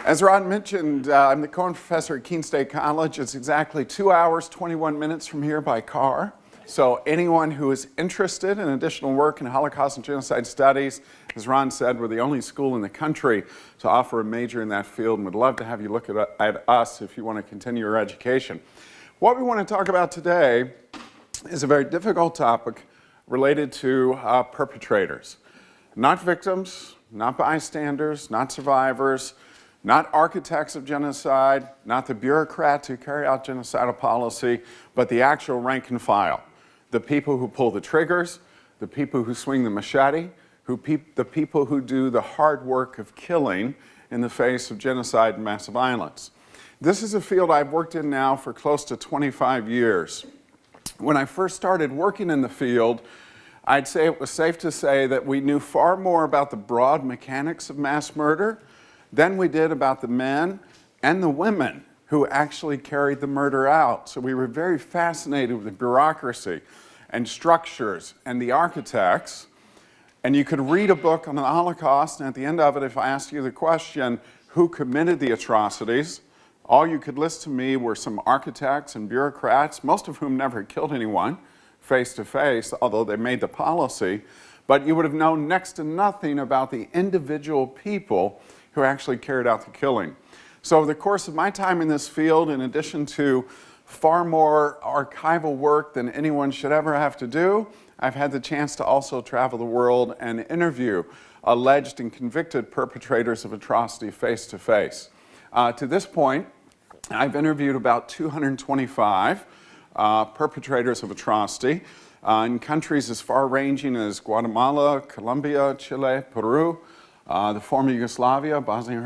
As Ron mentioned, I'm the Cohen Professor at Keene State College. It's exactly 2 hours, 21 minutes from here by car. So anyone who is interested in additional work in Holocaust and genocide studies, as Ron said, we're the only school in the country to offer a major in that field, and would love to have you look at us if you want to continue your education. What we want to talk about today is a very difficult topic related to perpetrators. Not victims, not bystanders, not survivors, not architects of genocide, not the bureaucrats who carry out genocidal policy, but the actual rank and file. The people who pull the triggers, the people who swing the machete, the people who do the hard work of killing in the face of genocide and massive violence. This is a field I've worked in now for close to 25 years. When I first started working in the field, I'd say it was safe to say that we knew far more about the broad mechanics of mass murder than we did about the men and the women who actually carried the murder out. So we were very fascinated with the bureaucracy and structures and the architects. And you could read a book on the Holocaust, and at the end of it, if I asked you the question, who committed the atrocities, all you could list to me were some architects and bureaucrats, most of whom never killed anyone face to face, although they made the policy. But you would have known next to nothing about the individual people who actually carried out the killing. So over the course of my time in this field, in addition to far more archival work than anyone should ever have to do, I've had the chance to also travel the world and interview alleged and convicted perpetrators of atrocity face to face. To this point, I've interviewed about 225 perpetrators of atrocity in countries as far-ranging as Guatemala, Colombia, Chile, Peru, the former Yugoslavia, Bosnia and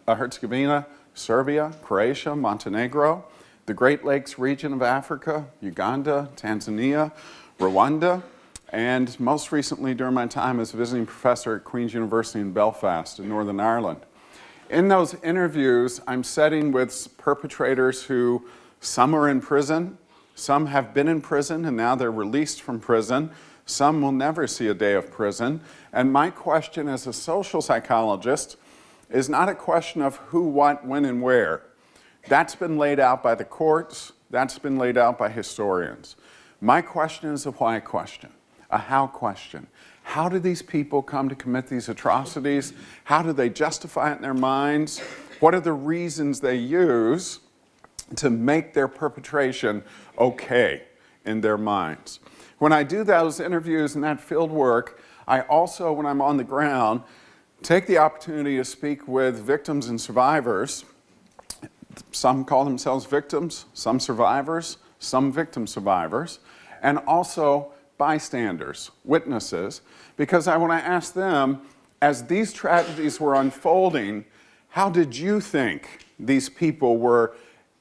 Herzegovina, Serbia, Croatia, Montenegro, the Great Lakes region of Africa, Uganda, Tanzania, Rwanda, and most recently during my time as a visiting professor at Queen's University in Belfast in Northern Ireland. In those interviews, I'm sitting with perpetrators who, some are in prison, some have been in prison and now they're released from prison, some will never see a day of prison. And my question as a social psychologist is not a question of who, what, when, and where. That's been laid out by the courts. That's been laid out by historians. My question is a why question, a how question. How do these people come to commit these atrocities? How do they justify it in their minds? What are the reasons they use to make their perpetration okay in their minds? When I do those interviews and that field work, I also, when I'm on the ground, take the opportunity to speak with victims and survivors. Some call themselves victims, some survivors, some victim survivors, and also bystanders, witnesses, because I want to ask them, as these tragedies were unfolding, how did you think these people were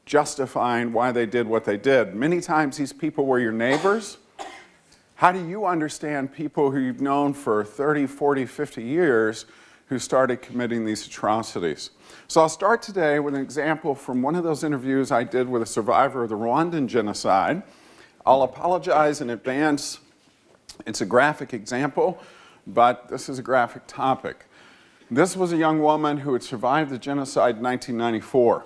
justifying why they did what they did? Many times these people were your neighbors. How do you understand people who you've known for 30, 40, 50 years who started committing these atrocities? So I'll start today with an example from one of those interviews I did with a survivor of the Rwandan genocide. I'll apologize in advance. It's a graphic example, but this is a graphic topic. This was a young woman who had survived the genocide in 1994.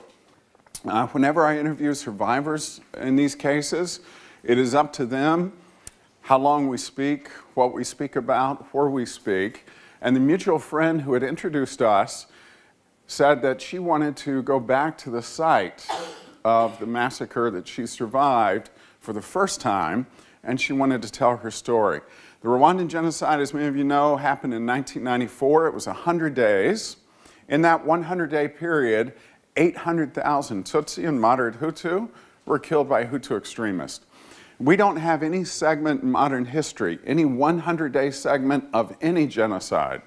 Whenever I interview survivors in these cases, it is up to them how long we speak, what we speak about, where we speak. And the mutual friend who had introduced us said that she wanted to go back to the site of the massacre that she survived for the first time, and she wanted to tell her story. The Rwandan genocide, as many of you know, happened in 1994. It was 100 days. In that 100-day period, 800,000 Tutsi and moderate Hutu were killed by Hutu extremists. We don't have any segment in modern history, any 100-day segment of any genocide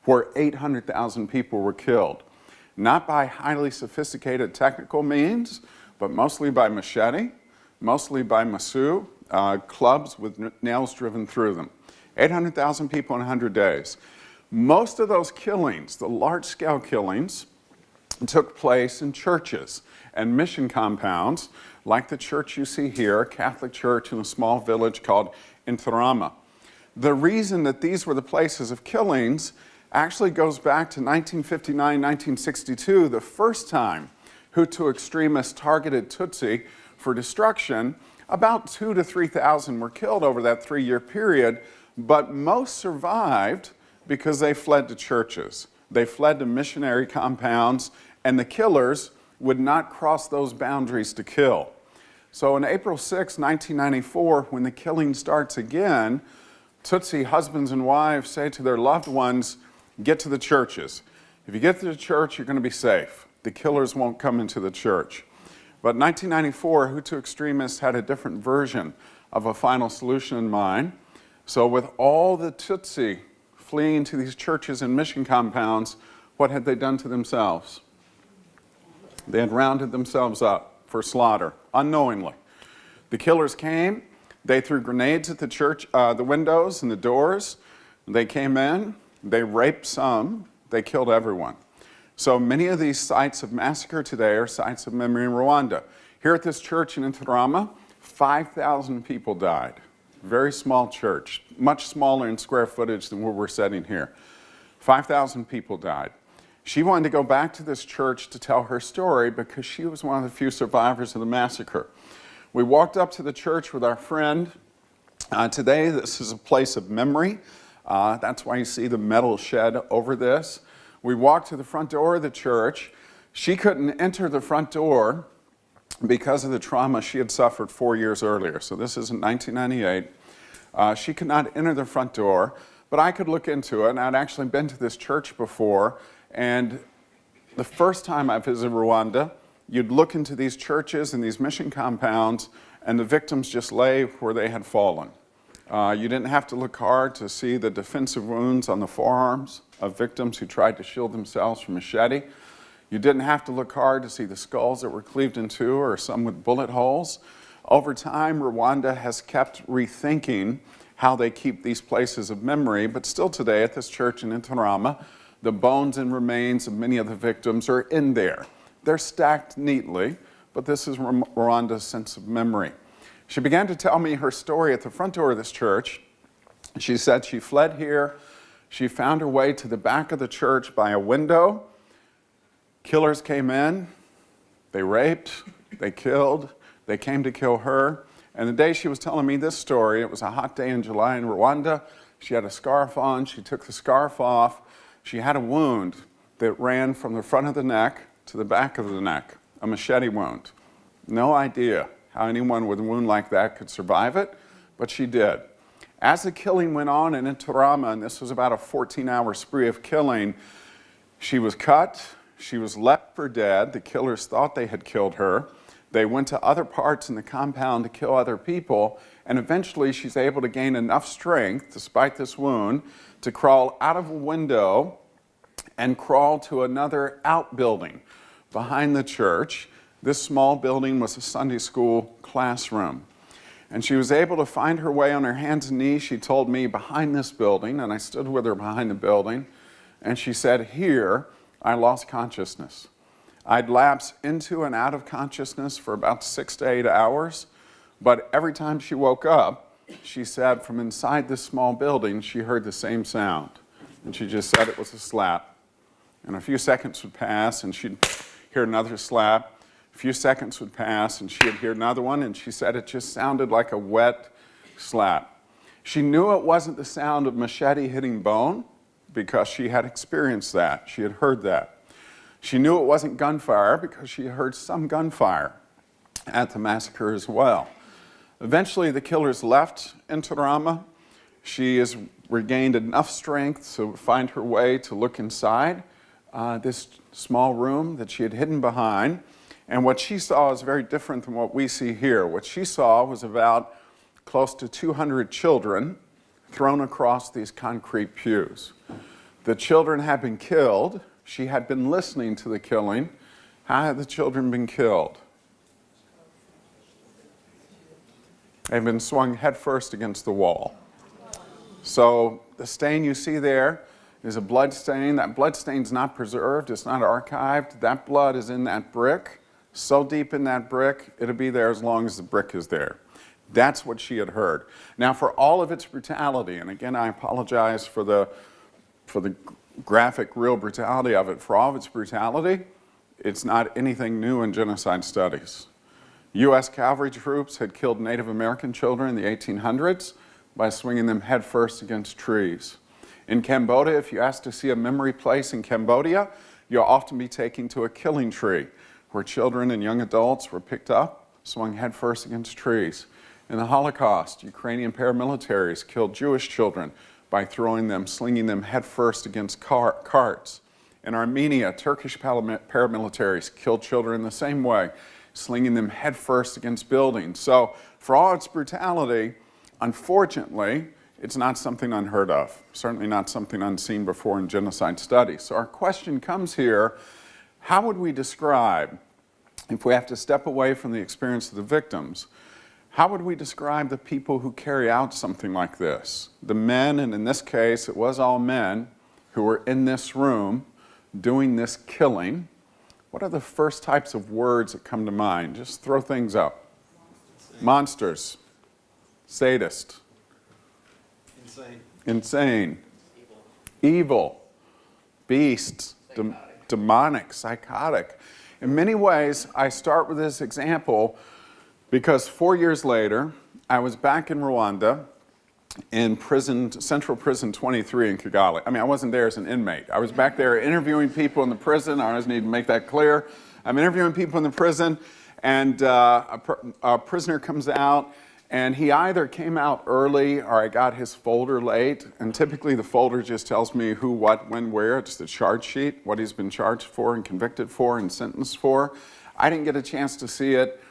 where 800,000 people were killed. Not by highly sophisticated technical means, but mostly by machete, mostly by masu, clubs with nails driven through them. 800,000 people in 100 days. Most of those killings, the large-scale killings, took place in churches and mission compounds, like the church you see here, a Catholic church in a small village called Intarama. The reason that these were the places of killings actually goes back to 1959, 1962, the first time Hutu extremists targeted Tutsi for destruction. About 2,000 to 3,000 were killed over that 3-year period, but most survived because they fled to churches. They fled to missionary compounds, and the killers would not cross those boundaries to kill. So on April 6, 1994, when the killing starts again, Tutsi husbands and wives say to their loved ones, get to the churches. If you get to the church, you're going to be safe. The killers won't come into the church. But in 1994, Hutu extremists had a different version of a final solution in mind. So with all the Tutsi fleeing to these churches and mission compounds, what had they done to themselves? They had rounded themselves up for slaughter, unknowingly. The killers came, they threw grenades at the church, the windows and the doors. They came in, they raped some, they killed everyone. So many of these sites of massacre today are sites of memory in Rwanda. Here at this church in Ntarama, 5,000 people died. Very small church, much smaller in square footage than where we're sitting here. 5,000 people died. She wanted to go back to this church to tell her story because she was one of the few survivors of the massacre. We walked up to the church with our friend. Today, this is a place of memory. That's why you see the metal shed over this. We walked to the front door of the church. She couldn't enter the front door because of the trauma she had suffered 4 years earlier. So this is in 1998. She could not enter the front door, but I could look into it, and I'd actually been to this church before, and the first time I visited Rwanda, you'd look into these churches and these mission compounds, and the victims just lay where they had fallen. You didn't have to look hard to see the defensive wounds on the forearms of victims who tried to shield themselves from machete. You didn't have to look hard to see the skulls that were cleaved in two or some with bullet holes. Over time, Rwanda has kept rethinking how they keep these places of memory, but still today at this church in Ntarama, the bones and remains of many of the victims are in there. They're stacked neatly, but this is Rwanda's sense of memory. She began to tell me her story at the front door of this church. She said she fled here. She found her way to the back of the church by a window. Killers came in. They raped. They killed. They came to kill her. And the day she was telling me this story, it was a hot day in July in Rwanda. She had a scarf on. She took the scarf off. She had a wound that ran from the front of the neck to the back of the neck, a machete wound. No idea how anyone with a wound like that could survive it, but she did. As the killing went on in Ntarama, and this was about a 14-hour spree of killing, she was cut, she was left for dead. The killers thought they had killed her. They went to other parts in the compound to kill other people, and eventually she's able to gain enough strength, despite this wound, to crawl out of a window and crawl to another outbuilding behind the church. This small building was a Sunday school classroom. And she was able to find her way on her hands and knees, she told me, behind this building, and I stood with her behind the building, and she said, here, I lost consciousness. I'd lapse into and out of consciousness for about 6 to 8 hours, but every time she woke up, she said from inside this small building, she heard the same sound. And she just said it was a slap. And a few seconds would pass, and she'd hear another slap. A few seconds would pass, and she'd hear another one, and she said it just sounded like a wet slap. She knew it wasn't the sound of machete hitting bone because she had experienced that. She had heard that. She knew it wasn't gunfire because she had heard some gunfire at the massacre as well. Eventually, the killers left Ntarama. She has regained enough strength to find her way to look inside this small room that she had hidden behind. And what she saw is very different than what we see here. What she saw was about close to 200 children thrown across these concrete pews. The children had been killed. She had been listening to the killing. How had the children been killed? They've been swung headfirst against the wall. So the stain you see there is a blood stain. That blood stain's not preserved. It's not archived. That blood is in that brick. So deep in that brick, it'll be there as long as the brick is there. That's what she had heard. Now, for all of its brutality, and again, I apologize for the graphic, real brutality of it. For all of its brutality, it's not anything new in genocide studies. U.S. cavalry troops had killed Native American children in the 1800s by swinging them headfirst against trees. In Cambodia, if you ask to see a memory place in Cambodia, you'll often be taken to a killing tree where children and young adults were picked up, swung headfirst against trees. In the Holocaust, Ukrainian paramilitaries killed Jewish children by throwing them, slinging them headfirst against carts. In Armenia, Turkish paramilitaries killed children the same way, slinging them headfirst against buildings. So, for all its brutality, unfortunately, it's not something unheard of, certainly not something unseen before in genocide studies. So our question comes here, how would we describe, if we have to step away from the experience of the victims, how would we describe the people who carry out something like this? The men, and in this case it was all men, who were in this room doing this killing. What are the first types of words that come to mind? Just throw things up. Monsters. Sadist. Insane. Evil. Beasts. Demonic. Psychotic. In many ways, I start with this example because 4 years later, I was back in Rwanda in prison, Central Prison 23 in Kigali. I mean, I wasn't there as an inmate. I was back there interviewing people in the prison. I always need to make that clear. I'm interviewing people in the prison, and a prisoner comes out, and he either came out early or I got his folder late. And typically the folder just tells me who, what, when, where. It's the charge sheet, what he's been charged for and convicted for and sentenced for. I didn't get a chance to see it.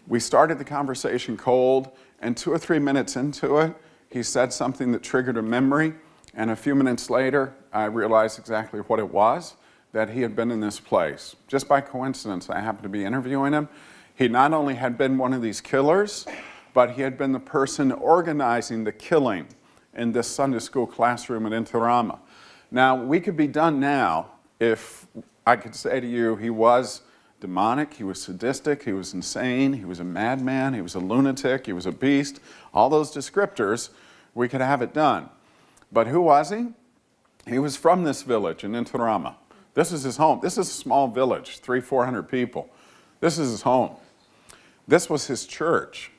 We started the conversation cold, and 2 or 3 minutes into it, he said something that triggered a memory, and a few minutes later, I realized exactly what it was, that he had been in this place. Just by coincidence, I happened to be interviewing him. He not only had been one of these killers, but he had been the person organizing the killing in this Sunday school classroom at Intirama. Now, we could be done now if I could say to you he was demonic, he was sadistic, he was insane, he was a madman, he was a lunatic, he was a beast. All those descriptors, we could have it done. But who was he? He was from this village in Intirama. This is his home. This is a small village, 300-400 people. This is his home. This was his church.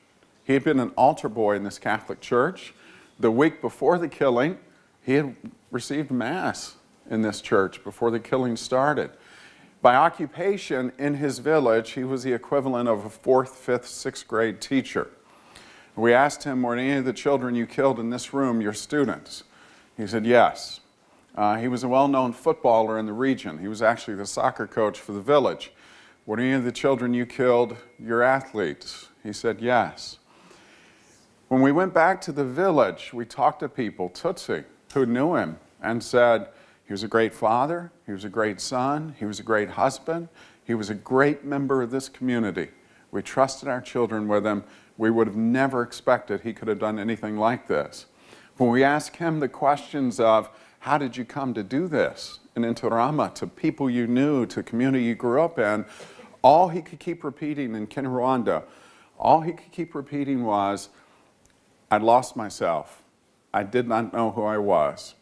He had been an altar boy in this Catholic church. The week before the killing, he had received Mass in this church before the killing started. By occupation, in his village, he was the equivalent of a 4th, 5th, 6th grade teacher. We asked him, were any of the children you killed in this room your students? He said, yes. He was a well-known footballer in the region. He was actually the soccer coach for the village. Were any of the children you killed your athletes? He said, yes. When we went back to the village, we talked to people, Tutsi, who knew him, and said, he was a great father, he was a great son, he was a great husband, he was a great member of this community. We trusted our children with him. We would have never expected he could have done anything like this. When we asked him the questions of, how did you come to do this in Intirama, to people you knew, to community you grew up in, all he could keep repeating in Kinyarwanda, all he could keep repeating was, I lost myself. I did not know who I was.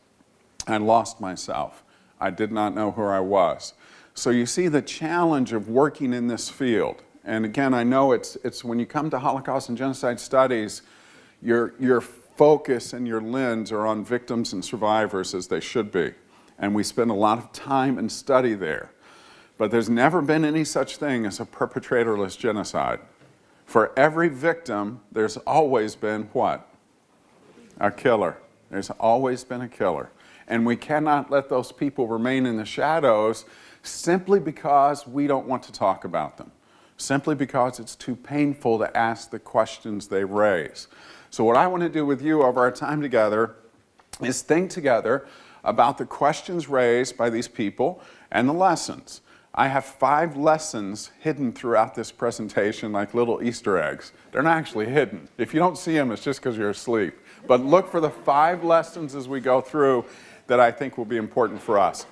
I lost myself. I did not know who I was. So you see the challenge of working in this field. And again, I know it's when you come to Holocaust and genocide studies, your focus and your lens are on victims and survivors, as they should be. And we spend a lot of time and study there. But there's never been any such thing as a perpetratorless genocide. For every victim, there's always been what? A killer. There's always been a killer. And we cannot let those people remain in the shadows simply because we don't want to talk about them. Simply because it's too painful to ask the questions they raise. So what I want to do with you over our time together is think together about the questions raised by these people and the lessons. I have 5 lessons hidden throughout this presentation like little Easter eggs. They're not actually hidden. If you don't see them, it's just because you're asleep. But look for the 5 lessons as we go through that I think will be important for us.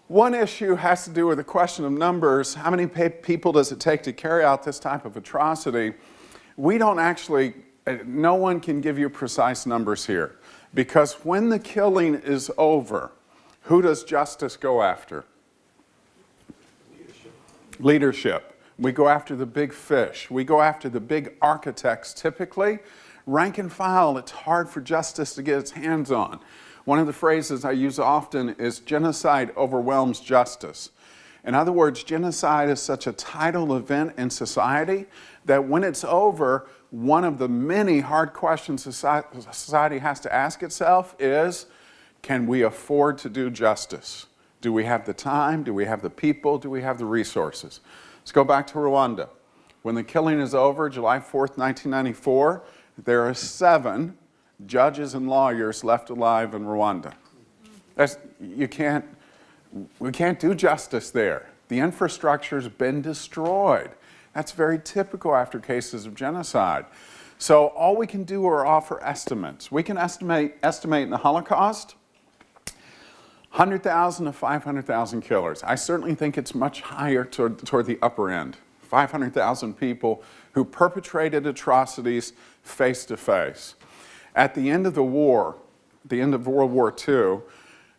One issue has to do with the question of numbers. How many people does it take to carry out this type of atrocity? We don't actually, no one can give you precise numbers here. Because when the killing is over, Who does justice go after? Leadership. We go after the big fish. We go after the big architects typically. Rank and file, it's hard for justice to get its hands on. One of the phrases I use often is genocide overwhelms justice. In other words, genocide is such a tidal event in society that when it's over, one of the many hard questions society has to ask itself is, can we afford to do justice? Do we have the time? Do we have the people? Do we have the resources? Let's go back to Rwanda. When the killing is over, July 4th, 1994, there are 7 judges and lawyers left alive in Rwanda. We can't do justice there. The infrastructure's been destroyed. That's very typical after cases of genocide. So all we can do are offer estimates. We can estimate in the Holocaust, 100,000 to 500,000 killers. I certainly think it's much higher toward the upper end. 500,000 people who perpetrated atrocities face to face. At the end of the war, the end of World War II,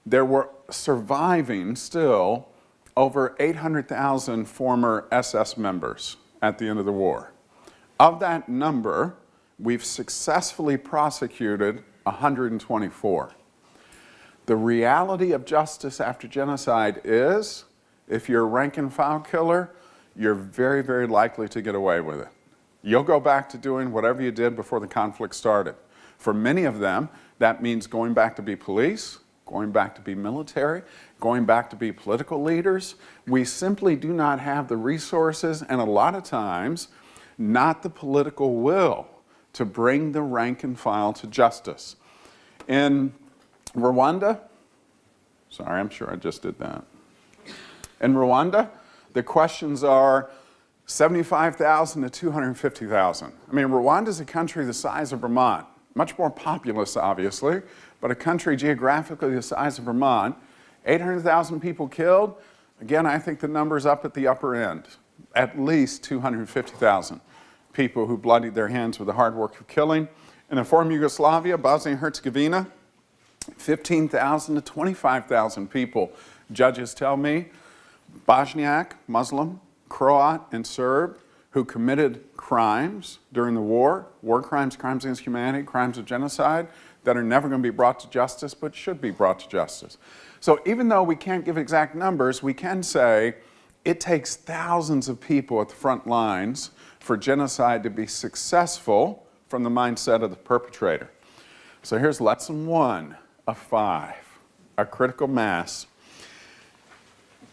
there were surviving still over 800,000 former SS members at the end of the war. Of that number, we've successfully prosecuted 124. The reality of justice after genocide is, if you're a rank and file killer, you're very, very likely to get away with it. You'll go back to doing whatever you did before the conflict started. For many of them, that means going back to be police, going back to be military, going back to be political leaders. We simply do not have the resources and a lot of times not the political will to bring the rank and file to justice. In Rwanda, sorry, I'm sure I just did that. In Rwanda, the questions are 75,000 to 250,000. I mean, Rwanda is a country the size of Vermont, much more populous, obviously, but a country geographically the size of Vermont. 800,000 people killed. Again, I think the number's up at the upper end. At least 250,000 people who bloodied their hands with the hard work of killing. In the former Yugoslavia, Bosnia and Herzegovina, 15,000 to 25,000 people. Judges tell me, Bosniak, Muslim, Croat, and Serb, who committed crimes during the war crimes, crimes against humanity, crimes of genocide, that are never going to be brought to justice, but should be brought to justice. So even though we can't give exact numbers, we can say it takes thousands of people at the front lines for genocide to be successful from the mindset of the perpetrator. So here's lesson 1 of 5, a critical mass.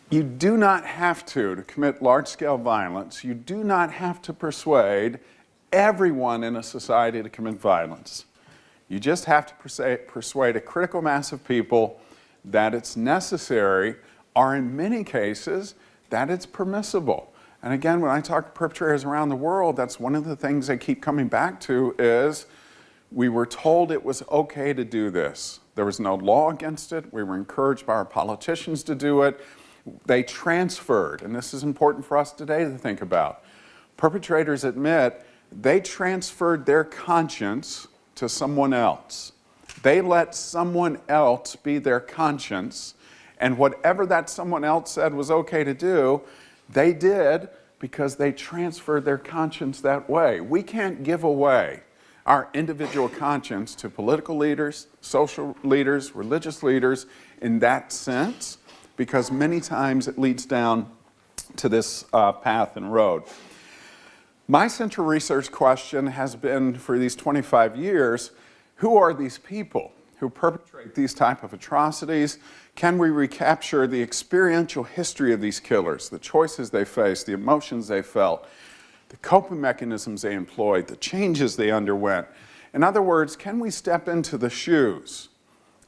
You do not have to commit large-scale violence, you do not have to persuade everyone in a society to commit violence. You just have to persuade a critical mass of people that it's necessary, or in many cases, that it's permissible. And again, when I talk to perpetrators around the world, that's one of the things they keep coming back to is, we were told it was okay to do this. There was no law against it. We were encouraged by our politicians to do it. They transferred, and this is important for us today to think about. Perpetrators admit they transferred their conscience to someone else. They let someone else be their conscience, and whatever that someone else said was okay to do, they did because they transferred their conscience that way. We can't give away our individual conscience to political leaders, social leaders, religious leaders in that sense, because many times it leads down to this path and road. My central research question has been, for these 25 years, who are these people who perpetrate these type of atrocities? Can we recapture the experiential history of these killers, the choices they faced, the emotions they felt, the coping mechanisms they employed, the changes they underwent? In other words, can we step into the shoes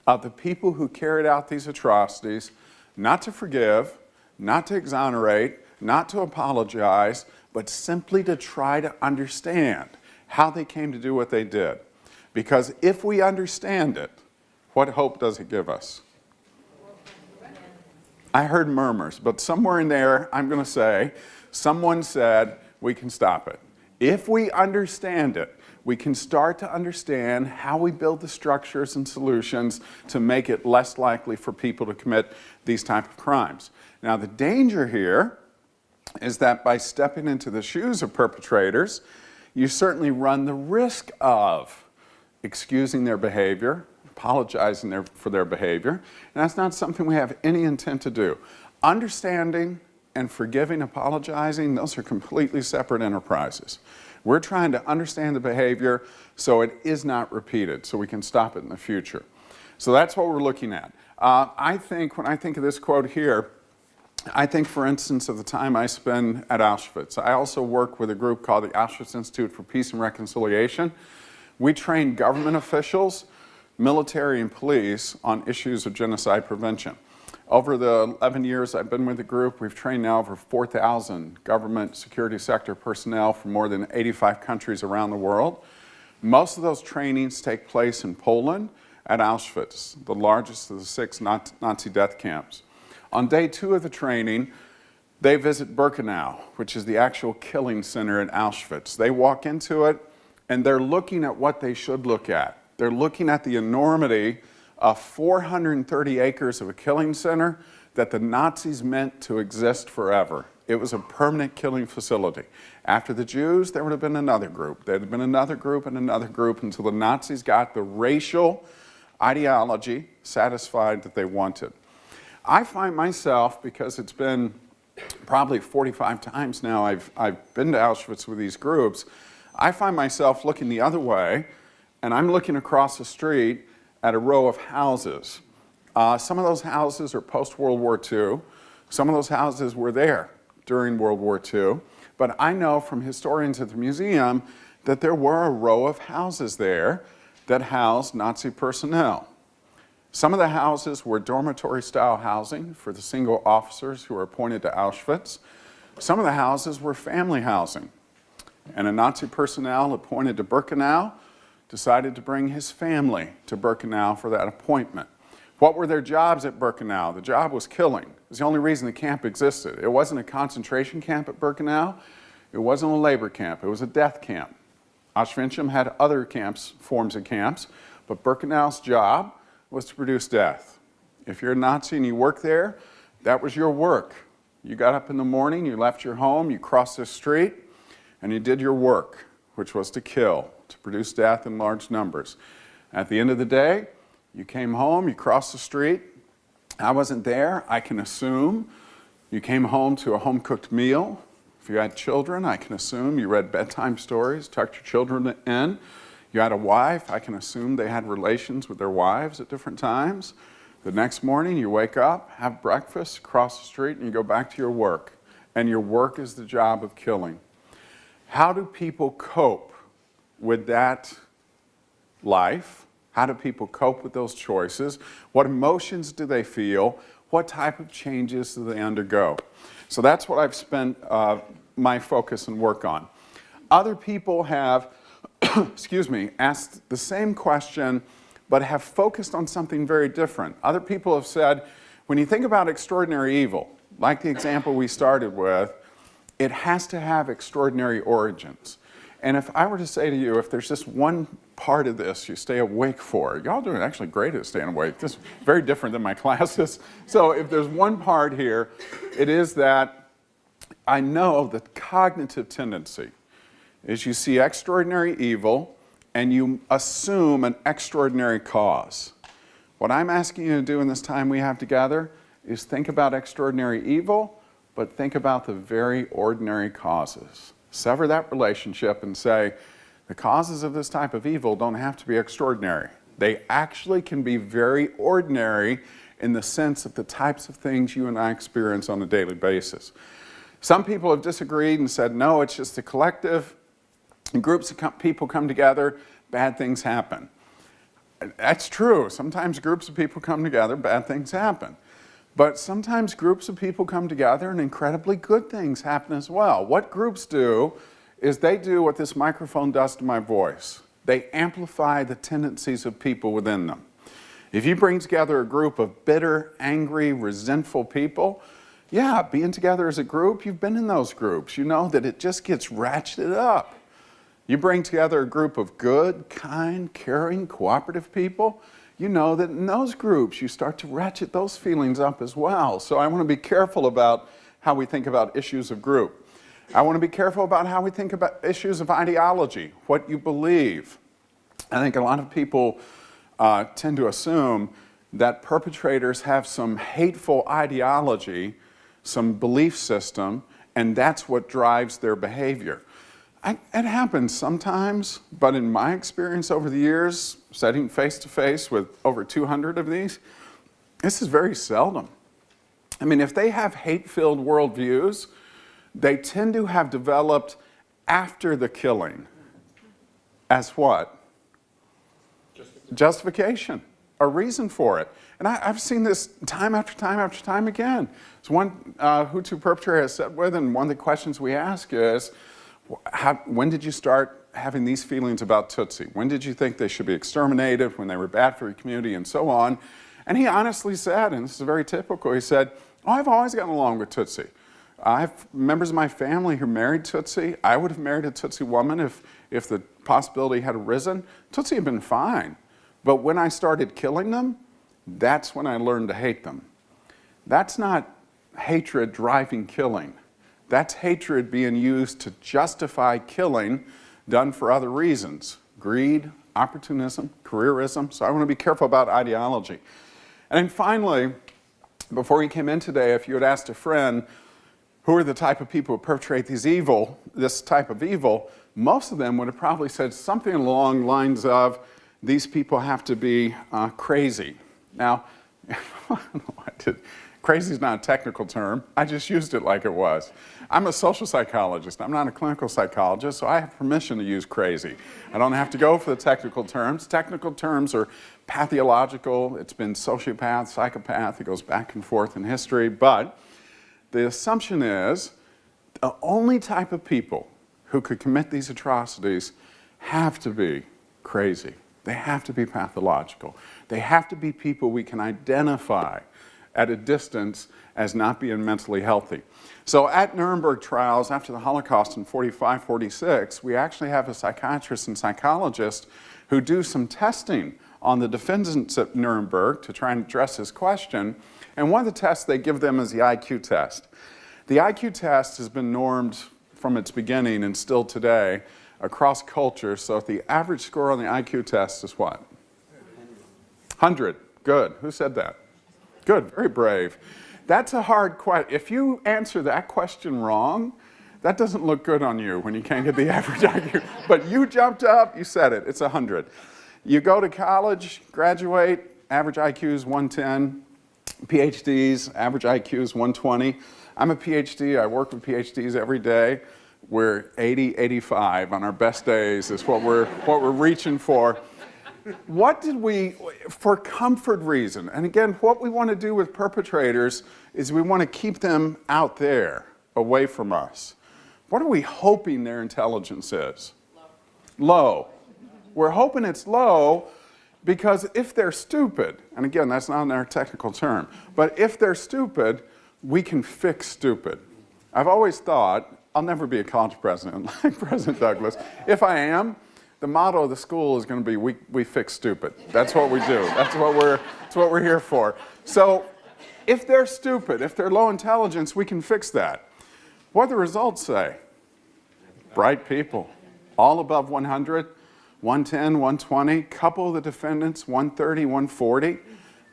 of the people who carried out these atrocities, not to forgive, not to exonerate, not to apologize, but simply to try to understand how they came to do what they did? Because if we understand it, what hope does it give us? I heard murmurs, but somewhere in there, I'm going to say, someone said, we can stop it. If we understand it, we can start to understand how we build the structures and solutions to make it less likely for people to commit these type of crimes. Now, the danger here is that by stepping into the shoes of perpetrators, you certainly run the risk of excusing their behavior, apologizing for their behavior, and that's not something we have any intent to do. Understanding and forgiving, apologizing, those are completely separate enterprises. We're trying to understand the behavior so it is not repeated, so we can stop it in the future. So that's what we're looking at. I think, when I think of this quote here, I think, for instance, of the time I spend at Auschwitz. I also work with a group called the Auschwitz Institute for Peace and Reconciliation. We train government officials, military and police on issues of genocide prevention. Over the 11 years I've been with the group, we've trained now over 4,000 government security sector personnel from more than 85 countries around the world. Most of those trainings take place in Poland at Auschwitz, the largest of the 6 Nazi death camps. On day 2 of the training, they visit Birkenau, which is the actual killing center at Auschwitz. They walk into it and they're looking at what they should look at. They're looking at the enormity of 430 acres of a killing center that the Nazis meant to exist forever. It was a permanent killing facility. After the Jews, there would have been another group. There would have been another group and another group until the Nazis got the racial ideology satisfied that they wanted. I find myself, because it's been probably 45 times now I've been to Auschwitz with these groups, I find myself looking the other way, and I'm looking across the street at a row of houses. Some of those houses are post-World War II. Some of those houses were there during World War II. But I know from historians at the museum that there were a row of houses there that housed Nazi personnel. Some of the houses were dormitory-style housing for the single officers who were appointed to Auschwitz. Some of the houses were family housing. And a Nazi personnel appointed to Birkenau decided to bring his family to Birkenau for that appointment. What were their jobs at Birkenau? The job was killing. It was the only reason the camp existed. It wasn't a concentration camp at Birkenau. It wasn't a labor camp. It was a death camp. Auschwitz had other camps, forms of camps, but Birkenau's job was to produce death. If you're a Nazi and you worked there, that was your work. You got up in the morning, you left your home, you crossed the street, and you did your work, which was to kill, to produce death in large numbers. At the end of the day, you came home, you crossed the street. I wasn't there. I can assume you came home to a home-cooked meal. If you had children, I can assume you read bedtime stories, tucked your children in. You had a wife, I can assume they had relations with their wives at different times. The next morning, you wake up, have breakfast, cross the street, and you go back to your work. And your work is the job of killing. How do people cope with that life? How do people cope with those choices? What emotions do they feel? What type of changes do they undergo? So that's what I've spent my focus and work on. Other people have, excuse me, asked the same question, but have focused on something very different. Other people have said, when you think about extraordinary evil, like the example we started with, it has to have extraordinary origins. And if I were to say to you, if there's just one part of this you stay awake for, y'all doing actually great at staying awake. This is very different than my classes. So if there's one part here, it is that I know the cognitive tendency is you see extraordinary evil and you assume an extraordinary cause. What I'm asking you to do in this time we have together is think about extraordinary evil, but think about the very ordinary causes. Sever that relationship and say, the causes of this type of evil don't have to be extraordinary. They actually can be very ordinary in the sense of the types of things you and I experience on a daily basis. Some people have disagreed and said, no, it's just a collective. Groups of people come together, bad things happen. That's true. Sometimes groups of people come together, bad things happen. But sometimes groups of people come together and incredibly good things happen as well. What groups do is they do what this microphone does to my voice. They amplify the tendencies of people within them. If you bring together a group of bitter, angry, resentful people, yeah, being together as a group, you've been in those groups. You know that it just gets ratcheted up. You bring together a group of good, kind, caring, cooperative people, you know that in those groups you start to ratchet those feelings up as well. So I want to be careful about how we think about issues of group. I want to be careful about how we think about issues of ideology, what you believe. I think a lot of people tend to assume that perpetrators have some hateful ideology, some belief system, and that's what drives their behavior. It happens sometimes, but in my experience over the years, sitting face to face with over 200 of these, this is very seldom. I mean, if they have hate-filled worldviews, they tend to have developed after the killing as what? Justification, a reason for it. And I've seen this time after time after time again. It's one Hutu perpetrator I sat with, and one of the questions we ask is, when did you start having these feelings about Tutsi? When did you think they should be exterminated, when they were bad for your community, and so on? And he honestly said, and this is very typical, he said, oh, I've always gotten along with Tutsi. I have members of my family who married Tutsi. I would have married a Tutsi woman if the possibility had arisen. Tutsi had been fine. But when I started killing them, that's when I learned to hate them. That's not hatred driving killing. That's hatred being used to justify killing done for other reasons. Greed, opportunism, careerism. So I want to be careful about ideology. And then finally, before you came in today, if you had asked a friend, who are the type of people who perpetrate this type of evil, most of them would have probably said something along the lines of, these people have to be crazy. Now, crazy is not a technical term. I just used it like it was. I'm a social psychologist. I'm not a clinical psychologist, so I have permission to use crazy. I don't have to go for the technical terms. Technical terms are pathological. It's been sociopath, psychopath. It goes back and forth in history. But the assumption is the only type of people who could commit these atrocities have to be crazy. They have to be pathological. They have to be people we can identify at a distance as not being mentally healthy. So at Nuremberg trials after the Holocaust in 45, 46, we actually have a psychiatrist and psychologist who do some testing on the defendants at Nuremberg to try and address this question. And one of the tests they give them is the IQ test. The IQ test has been normed from its beginning and still today across cultures. So if the average score on the IQ test is what? 100. Good. Who said that? Good. Very brave. That's a hard question. If you answer that question wrong, that doesn't look good on you when you can't get the average IQ. But you jumped up, you said it. It's 100. You go to college, graduate, average IQ is 110. PhDs, average IQ is 120. I'm a PhD. I work with PhDs every day. We're 80, 85 on our best days is what we're reaching for. What did we, for comfort reason, and again, what we want to do with perpetrators is we want to keep them out there, away from us. What are we hoping their intelligence is? Low. We're hoping it's low because if they're stupid, and again, that's not our technical term, but if they're stupid, we can fix stupid. I've always thought, I'll never be a college president like President Douglas. If I am, the motto of the school is going to be, we fix stupid. That's what we do. That's what we're here for. So if they're stupid, if they're low intelligence, we can fix that. What do the results say? Bright people, all above 100, 110, 120, couple of the defendants, 130, 140.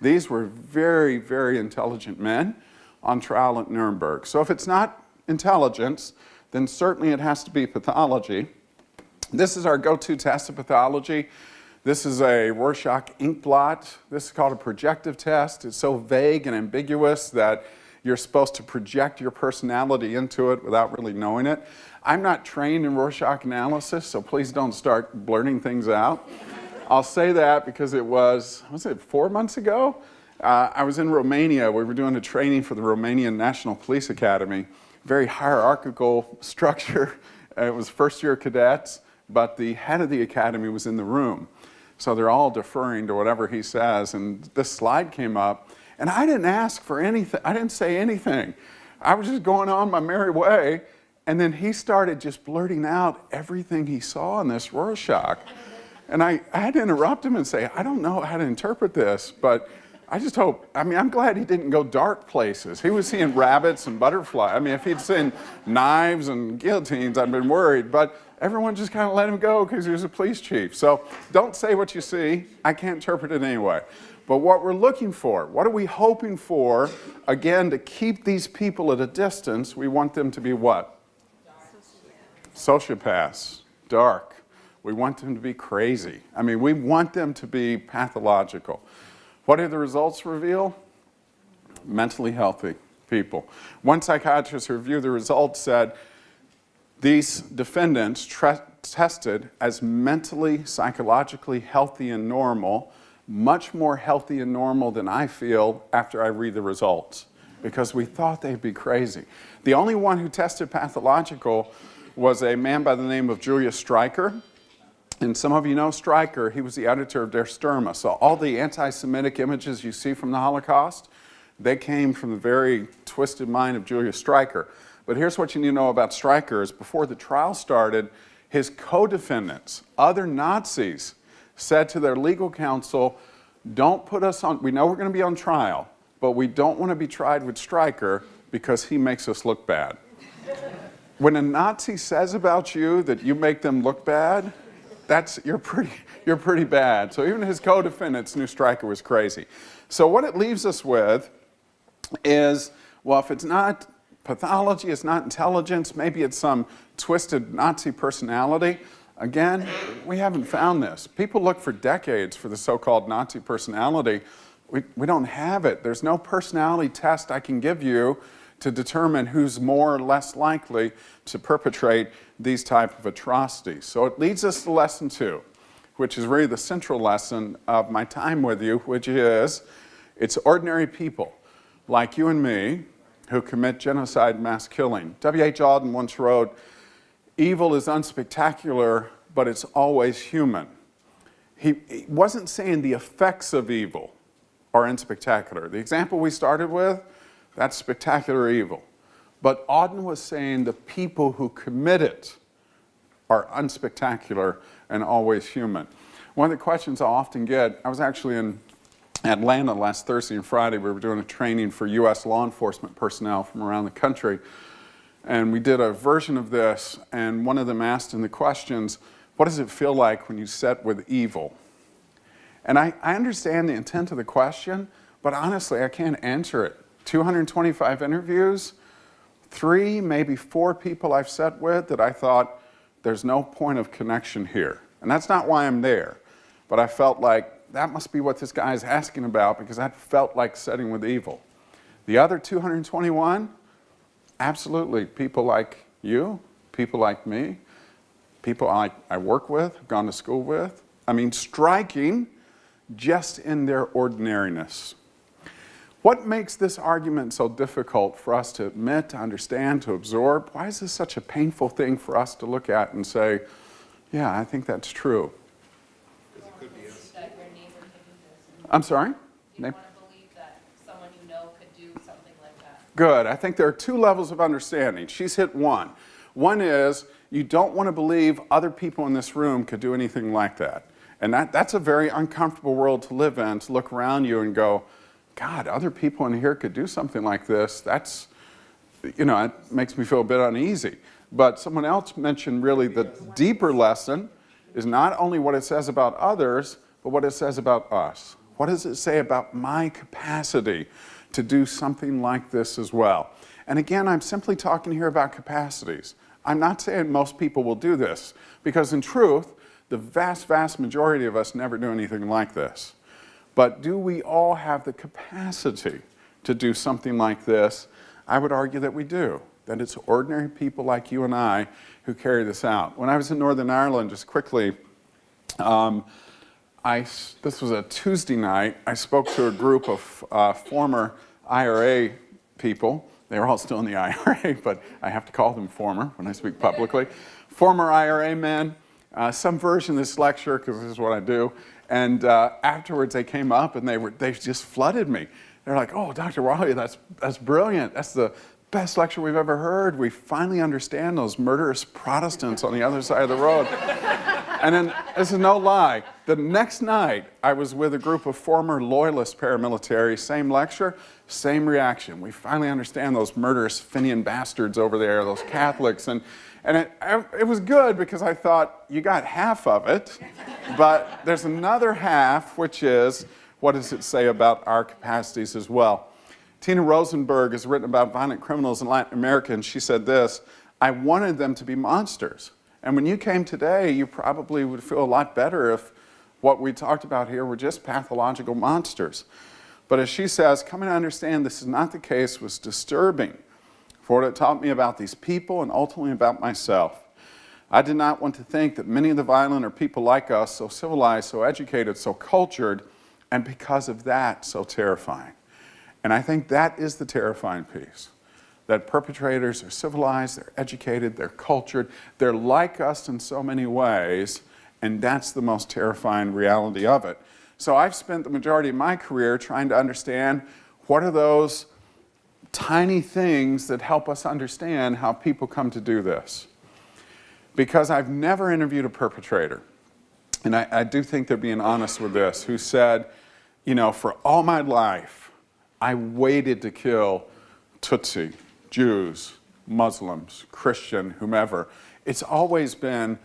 These were very, very intelligent men on trial at Nuremberg. So if it's not intelligence, then certainly it has to be pathology. This is our go-to test of pathology. This is a Rorschach ink blot. This is called a projective test. It's so vague and ambiguous that you're supposed to project your personality into it without really knowing it. I'm not trained in Rorschach analysis, so please don't start blurting things out. I'll say that because it was it 4 months ago? I was in Romania. We were doing a training for the Romanian National Police Academy. Very hierarchical structure. It was first-year cadets, but the head of the academy was in the room. So they're all deferring to whatever he says, and this slide came up, and I didn't ask for anything. I didn't say anything. I was just going on my merry way, And then he started just blurting out everything he saw in this Rorschach. And I had to interrupt him and say, I don't know how to interpret this, but I just hope, I'm glad he didn't go dark places. He was seeing rabbits and butterflies. If he'd seen knives and guillotines, I'd been worried. But everyone just kind of let him go because he was a police chief. So don't say what you see. I can't interpret it anyway. But what we're looking for, what are we hoping for? Again, to keep these people at a distance, we want them to be what? Sociopaths, dark. We want them to be crazy. We want them to be pathological. What did the results reveal? Mentally healthy people. One psychiatrist who reviewed the results said these defendants tested as mentally, psychologically healthy and normal, much more healthy and normal than I feel after I read the results, because we thought they'd be crazy. The only one who tested pathological was a man by the name of Julius Streicher. And some of you know Streicher. He was the editor of Der Stürmer. So all the anti-Semitic images you see from the Holocaust, they came from the very twisted mind of Julius Streicher. But here's what you need to know about Streicher is before the trial started, his co-defendants, other Nazis, said to their legal counsel, don't put us on, we know we're going to be on trial, but we don't want to be tried with Streicher because he makes us look bad. When a Nazi says about you that you make them look bad, you're pretty bad. So even his co-defendants knew Streicher was crazy. So what it leaves us with is, well, if it's not pathology, it's not intelligence, maybe it's some twisted Nazi personality. Again, we haven't found this. People look for decades for the so-called Nazi personality. We don't have it. There's no personality test I can give you to determine who's more or less likely to perpetrate these type of atrocities. So it leads us to lesson 2, which is really the central lesson of my time with you, which is it's ordinary people like you and me who commit genocide and mass killing. W.H. Auden once wrote, evil is unspectacular, but it's always human. He wasn't saying the effects of evil are unspectacular. The example we started with, that's spectacular evil. But Auden was saying the people who commit it are unspectacular and always human. One of the questions I often get, I was actually in Atlanta last Thursday and Friday. We were doing a training for U.S. law enforcement personnel from around the country. And we did a version of this, and one of them asked in the questions, what does it feel like when you sit with evil? And I understand the intent of the question, but honestly, I can't answer it. 225 interviews, 3, maybe 4 people I've sat with that I thought, there's no point of connection here. And that's not why I'm there. But I felt like that must be what this guy is asking about, because that felt like sitting with evil. The other 221, absolutely, people like you, people like me, people I work with, have gone to school with. Striking just in their ordinariness. What makes this argument so difficult for us to admit, to understand, to absorb? Why is this such a painful thing for us to look at and say, yeah, I think that's true? Because it could be us. That your neighbor could do this. I'm sorry? You want to believe that someone you know could do something like that. Good. I think there are 2 levels of understanding. She's hit one. One is you don't want to believe other people in this room could do anything like that. And that's a very uncomfortable world to live in, to look around you and go, God, other people in here could do something like this. That's, it makes me feel a bit uneasy. But someone else mentioned really the deeper lesson is not only what it says about others, but what it says about us. What does it say about my capacity to do something like this as well? And again, I'm simply talking here about capacities. I'm not saying most people will do this, because in truth, the vast, vast majority of us never do anything like this. But do we all have the capacity to do something like this? I would argue that we do, that it's ordinary people like you and I who carry this out. When I was in Northern Ireland, just quickly, this was a Tuesday night, I spoke to a group of former IRA people. They were all still in the IRA, but I have to call them former when I speak publicly. Former IRA men, some version of this lecture, because this is what I do. And afterwards they came up and they just flooded me. They're like, oh, Dr. Wiley, that's brilliant. That's the best lecture we've ever heard. We finally understand those murderous Protestants on the other side of the road. And then, this is no lie, the next night I was with a group of former loyalist paramilitary, same lecture, same reaction. We finally understand those murderous Fenian bastards over there, those Catholics. And it was good because I thought, you got half of it, but there's another half, which is, what does it say about our capacities as well? Tina Rosenberg has written about violent criminals in Latin America, and she said this: I wanted them to be monsters. And when you came today, you probably would feel a lot better if what we talked about here were just pathological monsters. But as she says, coming to understand this is not the case was disturbing, for it taught me about these people and ultimately about myself. I did not want to think that many of the violent are people like us, so civilized, so educated, so cultured, and because of that, so terrifying. And I think that is the terrifying piece. That perpetrators are civilized, they're educated, they're cultured, they're like us in so many ways, and that's the most terrifying reality of it. So I've spent the majority of my career trying to understand what are those tiny things that help us understand how people come to do this. Because I've never interviewed a perpetrator, and I do think they're being honest with this, who said, you know, for all my life, I waited to kill Tutsi, Jews, Muslims, Christian, whomever. It's always been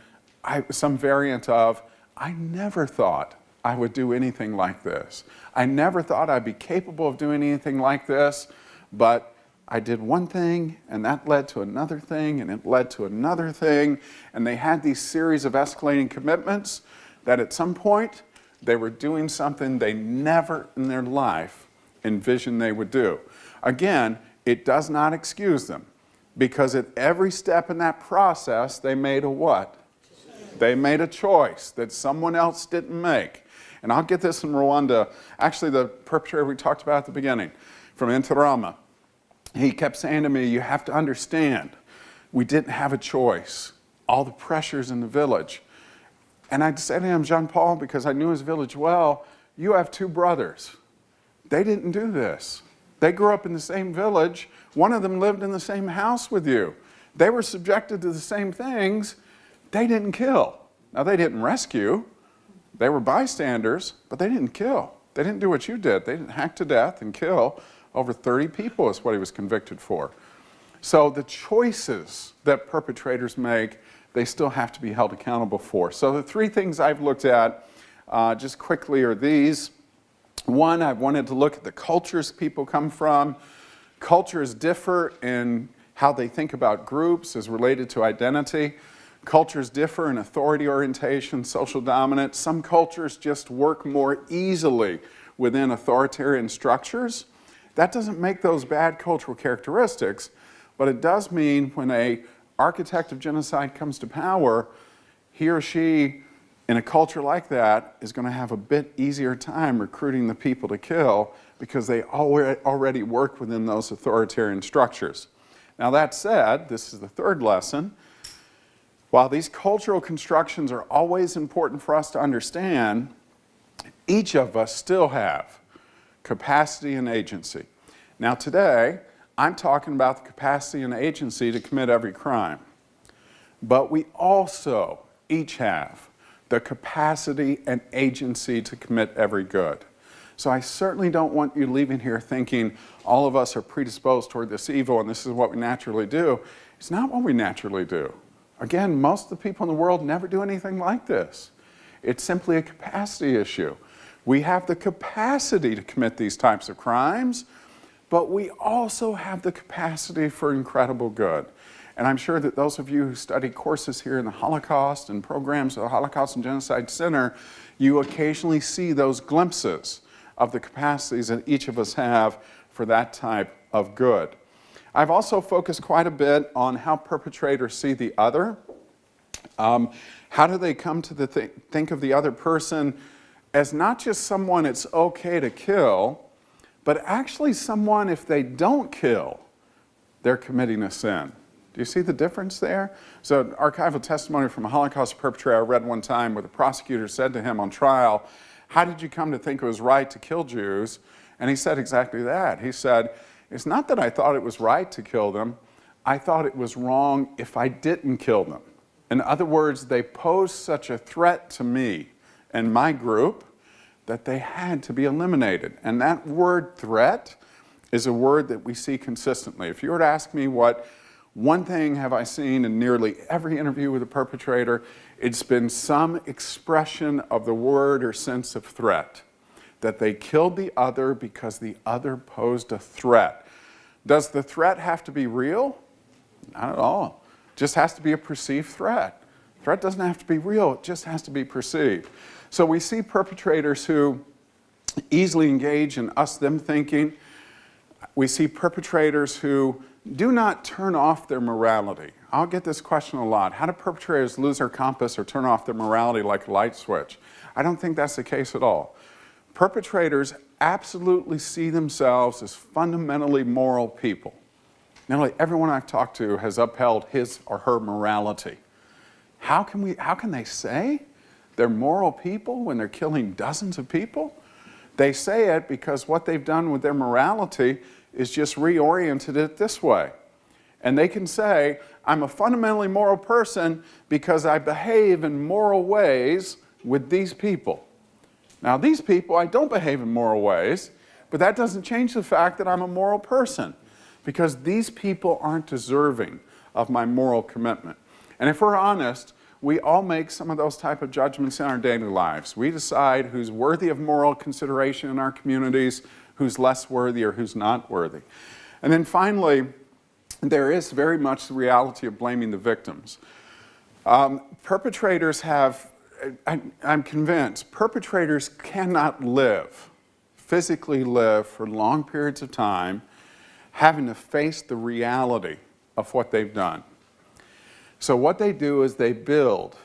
some variant of, I never thought I would do anything like this. I never thought I'd be capable of doing anything like this, but I did one thing, and that led to another thing, and it led to another thing, and they had these series of escalating commitments that at some point, they were doing something they never in their life envisioned they would do. Again, it does not excuse them, because at every step in that process, they made a what? They made a choice that someone else didn't make. And I'll get this in Rwanda. Actually, the perpetrator we talked about at the beginning, from Ntarama, he kept saying to me, you have to understand, we didn't have a choice. All the pressures in the village. And I'd say to him, Jean-Paul, because I knew his village well, you have two brothers. They didn't do this. They grew up in the same village. One of them lived in the same house with you. They were subjected to the same things. They didn't kill. Now, they didn't rescue. They were bystanders, but they didn't kill. They didn't do what you did. They didn't hack to death and kill over 30 people is what he was convicted for. So the choices that perpetrators make, they still have to be held accountable for. So the three things I've looked at just quickly are these. One, I've wanted to look at the cultures people come from. Cultures differ in how they think about groups as related to identity. Cultures differ in authority orientation, social dominance. Some cultures just work more easily within authoritarian structures. That doesn't make those bad cultural characteristics, but it does mean when an architect of genocide comes to power, he or she in a culture like that is going to have a bit easier time recruiting the people to kill because they already work within those authoritarian structures. Now that said, this is the third lesson. While these cultural constructions are always important for us to understand, each of us still have capacity and agency. Now today, I'm talking about the capacity and agency to commit every crime. But we also each have the capacity and agency to commit every good. So I certainly don't want you leaving here thinking all of us are predisposed toward this evil and this is what we naturally do. It's not what we naturally do. Again, most of the people in the world never do anything like this. It's simply a capacity issue. We have the capacity to commit these types of crimes, but we also have the capacity for incredible good. And I'm sure that those of you who study courses here in the Holocaust and programs at the Holocaust and Genocide Center, you occasionally see those glimpses of the capacities that each of us have for that type of good. I've also focused quite a bit on how perpetrators see the other. How do they come to think of the other person as not just someone it's okay to kill, but actually someone, if they don't kill, they're committing a sin. Do you see the difference there? So an archival testimony from a Holocaust perpetrator I read one time where the prosecutor said to him on trial, how did you come to think it was right to kill Jews? And he said exactly that. He said, It's not that I thought it was right to kill them. I thought it was wrong if I didn't kill them. In other words, they posed such a threat to me and my group that they had to be eliminated. And that word threat is a word that we see consistently. If you were to ask me what one thing have I seen in nearly every interview with a perpetrator, it's been some expression of the word or sense of threat. That they killed the other because the other posed a threat. Does the threat have to be real? Not at all. It just has to be a perceived threat. Threat doesn't have to be real, it just has to be perceived. So we see perpetrators who easily engage in us-them thinking. We see perpetrators who do not turn off their morality. I'll get this question a lot. How do perpetrators lose their compass or turn off their morality like a light switch? I don't think that's the case at all. Perpetrators absolutely see themselves as fundamentally moral people. Nearly everyone I've talked to has upheld his or her morality. How can they say they're moral people when they're killing dozens of people? They say it because what they've done with their morality is just reoriented it this way. And they can say, I'm a fundamentally moral person because I behave in moral ways with these people. Now, these people, I don't behave in moral ways, but that doesn't change the fact that I'm a moral person, because these people aren't deserving of my moral commitment. And if we're honest, we all make some of those type of judgments in our daily lives. We decide who's worthy of moral consideration in our communities, who's less worthy or who's not worthy. And then finally, there is very much the reality of blaming the victims. Perpetrators have, I'm convinced, perpetrators cannot physically live for long periods of time having to face the reality of what they've done. So what they do is they build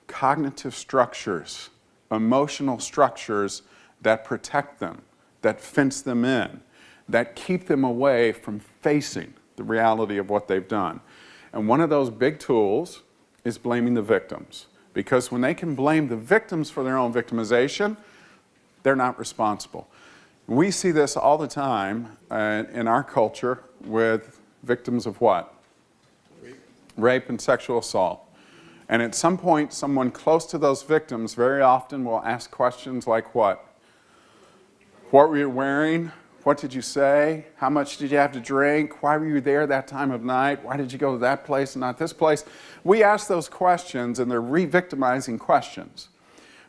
cognitive structures, emotional structures that protect them, that fence them in, that keep them away from facing the reality of what they've done. And one of those big tools is blaming the victims. Because when they can blame the victims for their own victimization, they're not responsible. We see this all the time in our culture with victims of what? Rape and sexual assault. And at some point, someone close to those victims very often will ask questions like what? What were you wearing? What did you say? How much did you have to drink? Why were you there that time of night? Why did you go to that place and not this place? We ask those questions, and they're re-victimizing questions.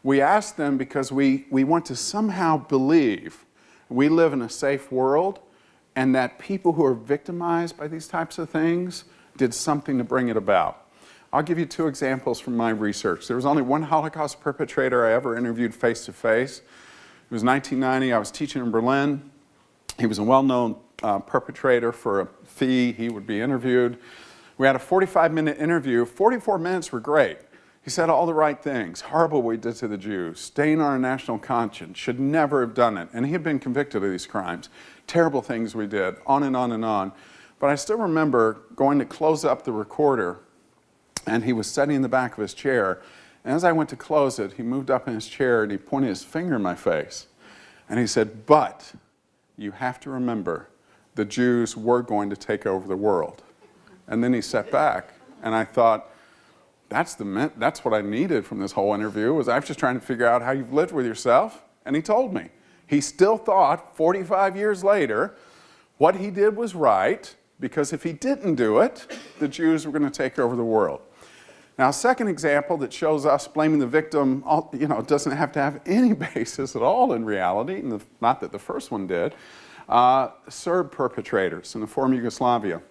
We ask them because we want to somehow believe we live in a safe world and that people who are victimized by these types of things did something to bring it about. I'll give you two examples from my research. There was only one Holocaust perpetrator I ever interviewed face-to-face. It was 1990. I was teaching in Berlin. He was a well-known perpetrator. For a fee, he would be interviewed. We had a 45-minute interview. 44 minutes were great. He said all the right things. Horrible what we did to the Jews. Stain on our national conscience. Should never have done it. And he had been convicted of these crimes. Terrible things we did. On and on and on. But I still remember going to close up the recorder, and he was sitting in the back of his chair. And as I went to close it, he moved up in his chair and he pointed his finger in my face. And he said, but you have to remember, the Jews were going to take over the world. And then he sat back, and I thought, that's what I needed from this whole interview, was I was just trying to figure out how you've lived with yourself. And he told me. He still thought, 45 years later, what he did was right, because if he didn't do it, the Jews were going to take over the world. Now, a second example that shows us blaming the victim, doesn't have to have any basis at all in reality, and not that the first one did. Serb perpetrators in the former Yugoslavia.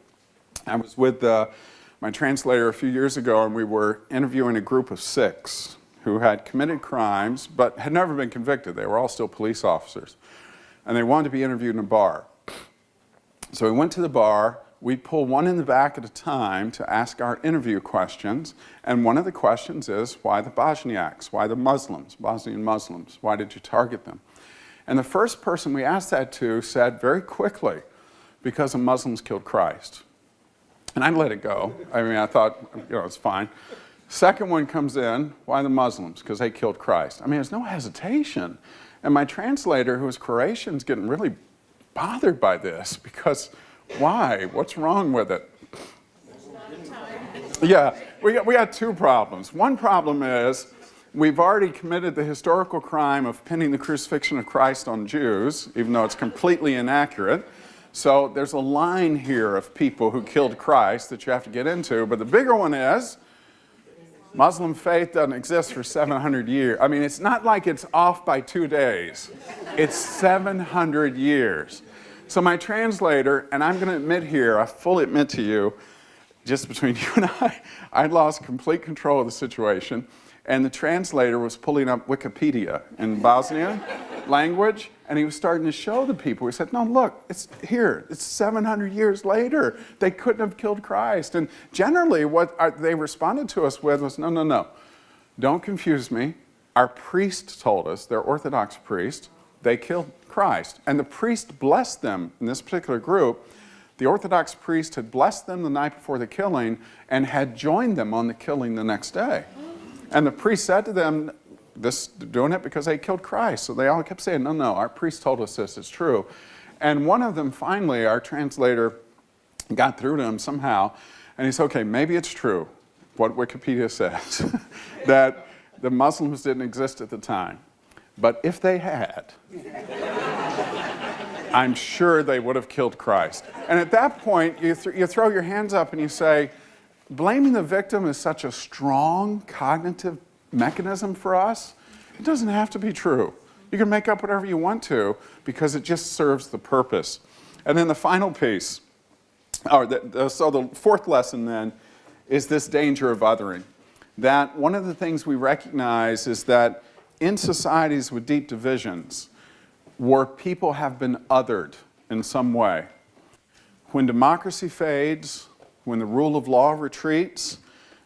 I was with my translator a few years ago, and we were interviewing a group of 6 who had committed crimes but had never been convicted. They were all still police officers. And they wanted to be interviewed in a bar. So we went to the bar. We'd pull one in the back at a time to ask our interview questions. And one of the questions is, why the Bosniaks? Why the Muslims, Bosnian Muslims? Why did you target them? And the first person we asked that to said very quickly, because the Muslims killed Christ. And I let it go. I mean, I thought, it's fine. Second one comes in, why the Muslims? Because they killed Christ. I mean, there's no hesitation. And my translator, who was Croatian, is getting really bothered by this because why? What's wrong with it? Yeah, we got two problems. One problem is we've already committed the historical crime of pinning the crucifixion of Christ on Jews, even though it's completely inaccurate. So there's a line here of people who killed Christ that you have to get into. But the bigger one is Muslim faith doesn't exist for 700 years. I mean, it's not like it's off by 2 days. It's 700 years. So my translator, and I'm going to admit here, I fully admit to you, just between you and I lost complete control of the situation. And the translator was pulling up Wikipedia in Bosnian language, and he was starting to show the people. He said, no, look, it's here. It's 700 years later. They couldn't have killed Christ. And generally, what they responded to us with was, no, no, no. Don't confuse me. Our priest told us, they're Orthodox priests, they killed Christ. And the priest blessed them in this particular group. The Orthodox priest had blessed them the night before the killing and had joined them on the killing the next day. And the priest said to them, doing it because they killed Christ. So they all kept saying, no, no, our priest told us this, it's true. And one of them finally, our translator, got through to him somehow, and he said, okay, maybe it's true, what Wikipedia says, that the Muslims didn't exist at the time. But if they had, I'm sure they would have killed Christ. And at that point, you throw your hands up and you say, blaming the victim is such a strong cognitive mechanism for us. It doesn't have to be true. You can make up whatever you want to because it just serves the purpose. And then the final piece, so the fourth lesson then, is this danger of othering. That one of the things we recognize is that in societies with deep divisions, where people have been othered in some way, when democracy fades, when the rule of law retreats,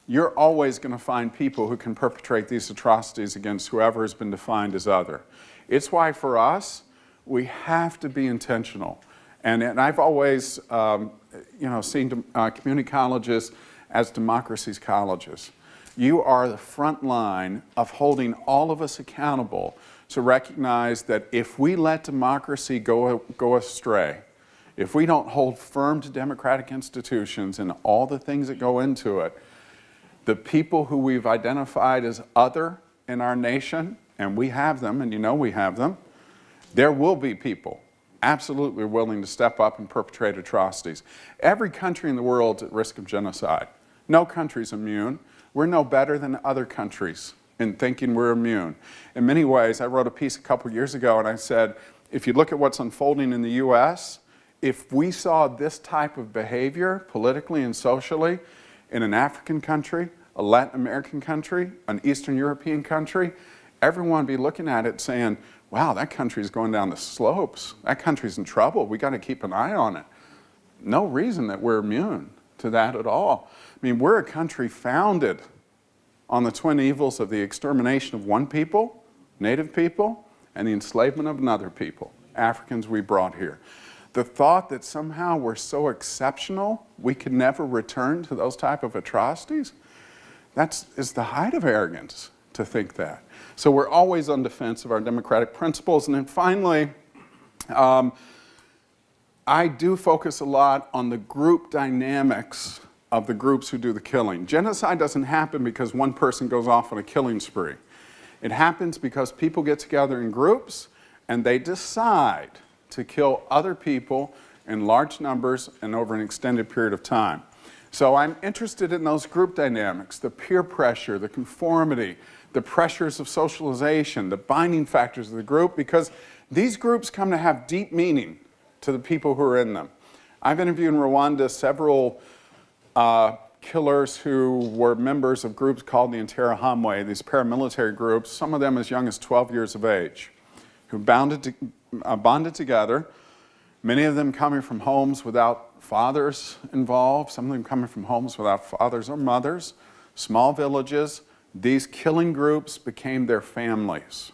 you're always going to find people who can perpetrate these atrocities against whoever has been defined as other. It's why for us, we have to be intentional. And I've always seen community colleges as democracy's colleges. You are the front line of holding all of us accountable to recognize that if we let democracy go astray, if we don't hold firm to democratic institutions and all the things that go into it, the people who we've identified as other in our nation, and we have them, and you know we have them, there will be people absolutely willing to step up and perpetrate atrocities. Every country in the world is at risk of genocide. No country's immune. We're no better than other countries in thinking we're immune. In many ways, I wrote a piece a couple years ago and I said, if you look at what's unfolding in the US, if we saw this type of behavior politically and socially in an African country, a Latin American country, an Eastern European country, everyone would be looking at it saying, wow, that country's going down the slopes. That country's in trouble. We got to keep an eye on it. No reason that we're immune to that at all. I mean, we're a country founded on the twin evils of the extermination of one people, native people, and the enslavement of another people, Africans we brought here. The thought that somehow we're so exceptional, we can never return to those type of atrocities, is the height of arrogance to think that. So we're always on defense of our democratic principles. And then finally, I do focus a lot on the group dynamics of the groups who do the killing. Genocide doesn't happen because one person goes off on a killing spree. It happens because people get together in groups and they decide to kill other people in large numbers and over an extended period of time. So I'm interested in those group dynamics, the peer pressure, the conformity, the pressures of socialization, the binding factors of the group, because these groups come to have deep meaning to the people who are in them. I've interviewed in Rwanda several killers who were members of groups called the Interahamwe, these paramilitary groups, some of them as young as 12 years of age, who bonded together, many of them coming from homes without fathers involved, some of them coming from homes without fathers or mothers, small villages. These killing groups became their families.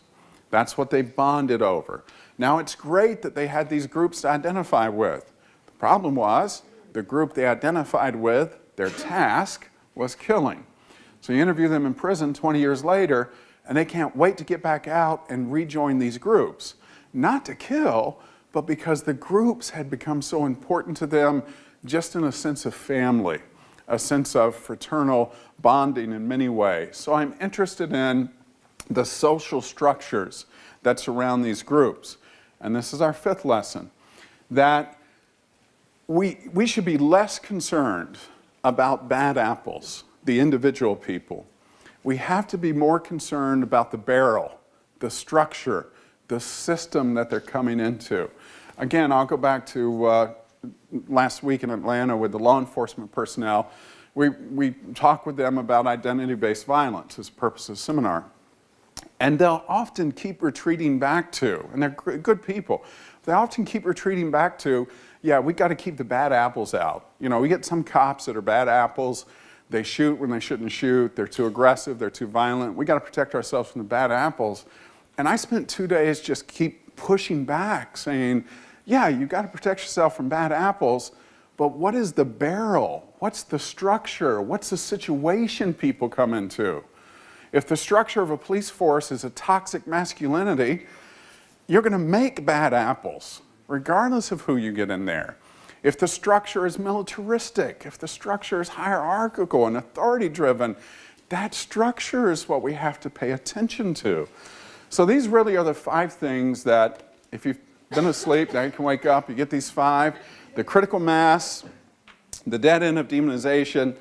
That's what they bonded over. Now, it's great that they had these groups to identify with. The problem was, the group they identified with, their task was killing. So you interview them in prison 20 years later, and they can't wait to get back out and rejoin these groups. Not to kill, but because the groups had become so important to them just in a sense of family, a sense of fraternal bonding in many ways. So I'm interested in the social structures that surround these groups. And this is our fifth lesson, that we should be less concerned about bad apples, the individual people. We have to be more concerned about the barrel, the structure, the system that they're coming into. Again, I'll go back to last week in Atlanta with the law enforcement personnel. We talk with them about identity-based violence as the purpose of the seminar. And they'll often keep retreating back to, and they're good people, they often keep retreating back to, yeah, we got to keep the bad apples out. You know, we get some cops that are bad apples. They shoot when they shouldn't shoot. They're too aggressive. They're too violent. We got to protect ourselves from the bad apples. And I spent 2 days just keep pushing back, saying, yeah, you got to protect yourself from bad apples, but what is the barrel? What's the structure? What's the situation people come into? If the structure of a police force is a toxic masculinity, you're going to make bad apples, regardless of who you get in there. If the structure is militaristic, if the structure is hierarchical and authority-driven, that structure is what we have to pay attention to. So these really are the 5 things that, if you've been asleep, now you can wake up, you get these 5. The critical mass, the dead end of demonization,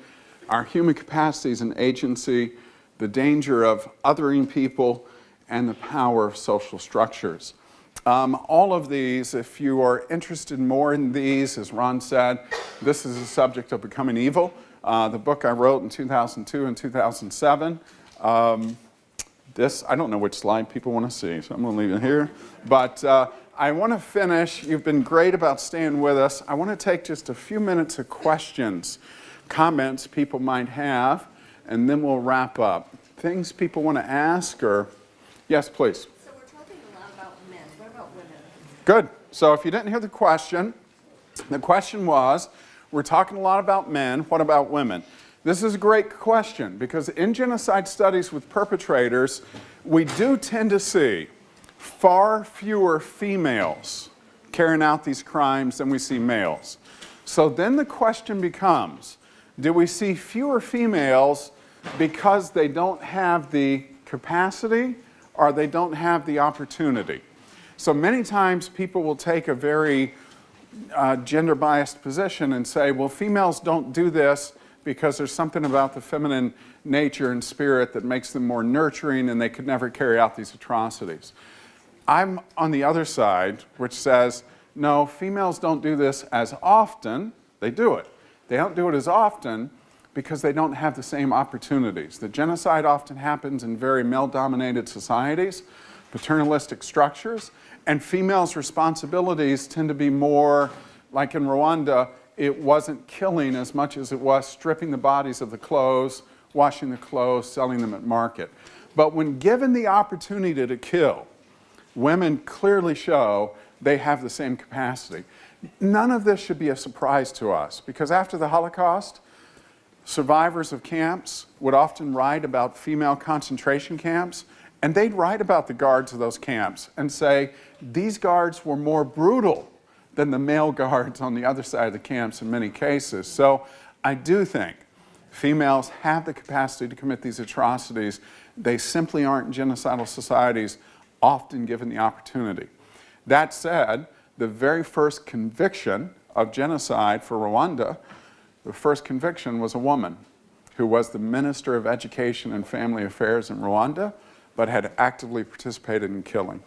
our human capacities and agency, the danger of othering people, and the power of social structures. All of these, if you are interested more in these, as Ron said, this is the subject of Becoming Evil, the book I wrote in 2002 and 2007. This, I don't know which slide people want to see, so I'm going to leave it here. But I want to finish. You've been great about staying with us. I want to take just a few minutes of questions, comments people might have, and then we'll wrap up. Things people want to ask, or yes, please. So we're talking a lot about men. What about women? Good. So if you didn't hear the question was, we're talking a lot about men, what about women? This is a great question, because in genocide studies with perpetrators, we do tend to see far fewer females carrying out these crimes than we see males. So then the question becomes, do we see fewer females because they don't have the capacity or they don't have the opportunity? So many times people will take a very gender-biased position and say, well, females don't do this because there's something about the feminine nature and spirit that makes them more nurturing and they could never carry out these atrocities. I'm on the other side, which says, no, females don't do this as often. They do it. They don't do it as often because they don't have the same opportunities. The genocide often happens in very male-dominated societies, paternalistic structures, and females' responsibilities tend to be more, like in Rwanda, it wasn't killing as much as it was stripping the bodies of the clothes, washing the clothes, selling them at market. But when given the opportunity to kill, women clearly show they have the same capacity. None of this should be a surprise to us, because after the Holocaust, survivors of camps would often write about female concentration camps, and they'd write about the guards of those camps and say, these guards were more brutal than the male guards on the other side of the camps in many cases. So I do think females have the capacity to commit these atrocities. They simply aren't in genocidal societies often given the opportunity. That said, the very first conviction of genocide for Rwanda, the first conviction was a woman who was the Minister of Education and Family Affairs in Rwanda, but had actively participated in killing.